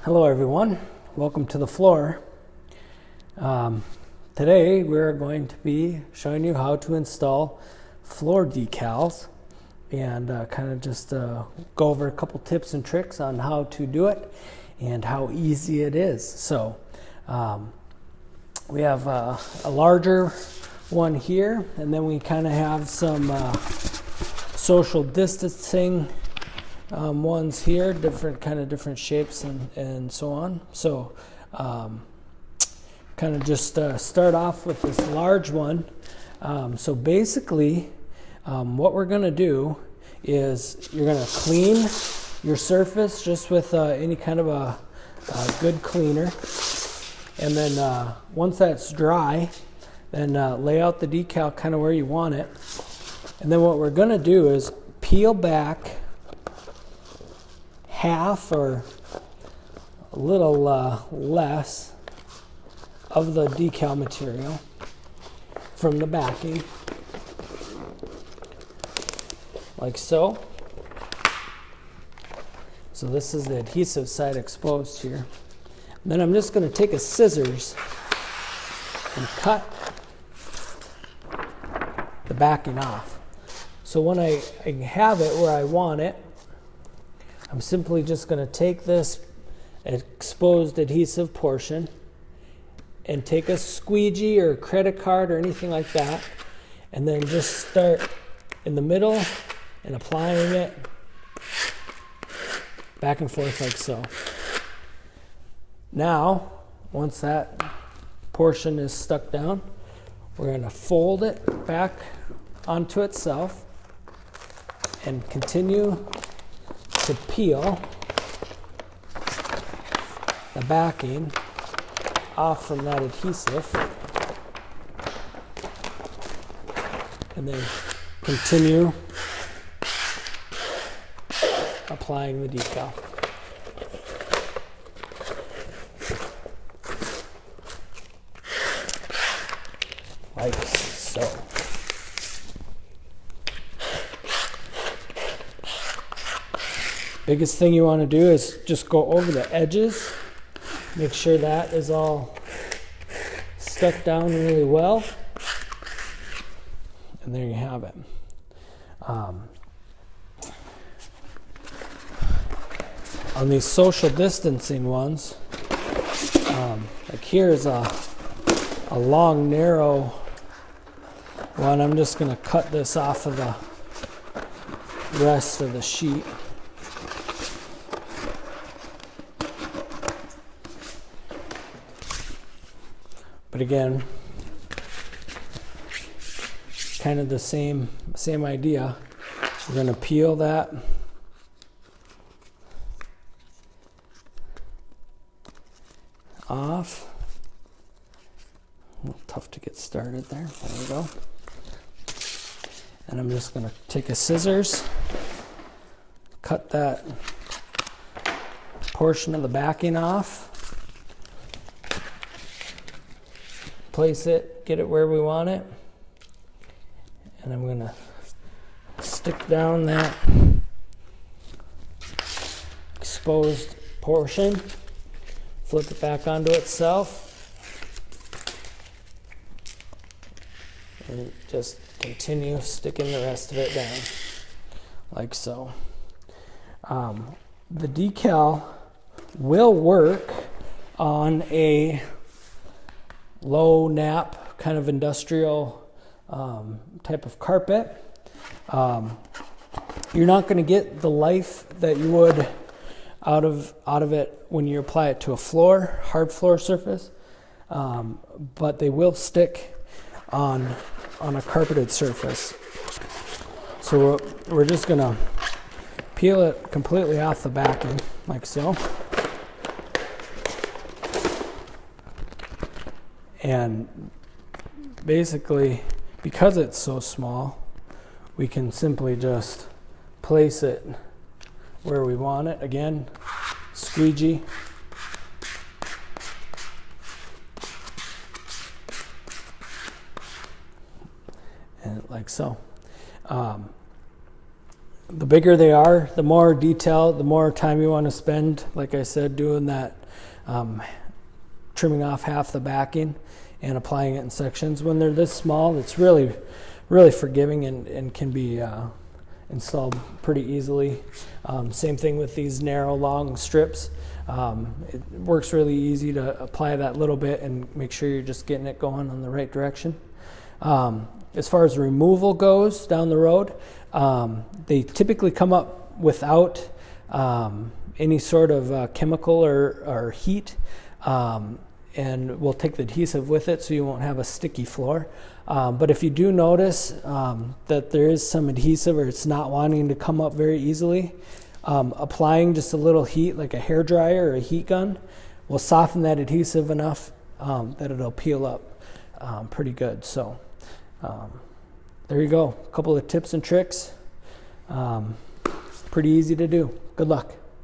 Hello everyone, welcome to the floor. Today we're going to be showing you how to install floor decals and kind of just go over a couple tips and tricks on how to do it and how easy it is. So we have a larger one here, and then we kind of have some social distancing ones here, different shapes and so on. So kind of just start off with this large one. So basically what we're going to do is you're going to clean your surface just with any kind of a good cleaner, and then once that's dry, then lay out the decal kind of where you want it. And then what we're going to do is peel back half or a little less of the decal material from the backing, like so. So this is the adhesive side exposed here. And then I'm just going to take a scissors and cut the backing off. So when I have it where I want it, I'm simply just going to take this exposed adhesive portion and take a squeegee or a credit card or anything like that, and then just start in the middle and applying it back and forth like so. Now, once that portion is stuck down, we're going to fold it back onto itself and continue to peel the backing off from that adhesive, and then continue applying the decal. Like so. Biggest thing you want to do is just go over the edges. Make sure that is all stuck down really well. And there you have it. On these social distancing ones, like here's a long, narrow one. I'm just going to cut this off of the rest of the sheet. But again, kind of the same idea. We're going to peel that off. A little tough to get started there. There we go. And I'm just going to take a scissors, cut that portion of the backing off. Place it, get it where we want it, and I'm going to stick down that exposed portion, flip it back onto itself, and just continue sticking the rest of it down, like so. The decal will work on a low nap kind of industrial type of carpet. You're not going to get the life that you would out of it when you apply it to a floor, hard floor surface, but they will stick on a carpeted surface. So we're just going to peel it completely off the backing like so. And basically, because it's so small, we can simply just place it where we want it. Again, squeegee. And like so. The bigger they are, the more detail, the more time you want to spend, like I said, doing that, trimming off half the backing and applying it in sections. When they're this small, it's really forgiving and can be installed pretty easily. Same thing with these narrow, long strips. It works really easy to apply that little bit and make sure you're just getting it going on the right direction. As far as removal goes down the road, they typically come up without any sort of chemical or heat, and we'll take the adhesive with it so you won't have a sticky floor. But if you do notice that there is some adhesive or it's not wanting to come up very easily, applying just a little heat like a hair dryer or a heat gun will soften that adhesive enough that it'll peel up pretty good. So there you go, a couple of tips and tricks. Pretty easy to do. Good luck.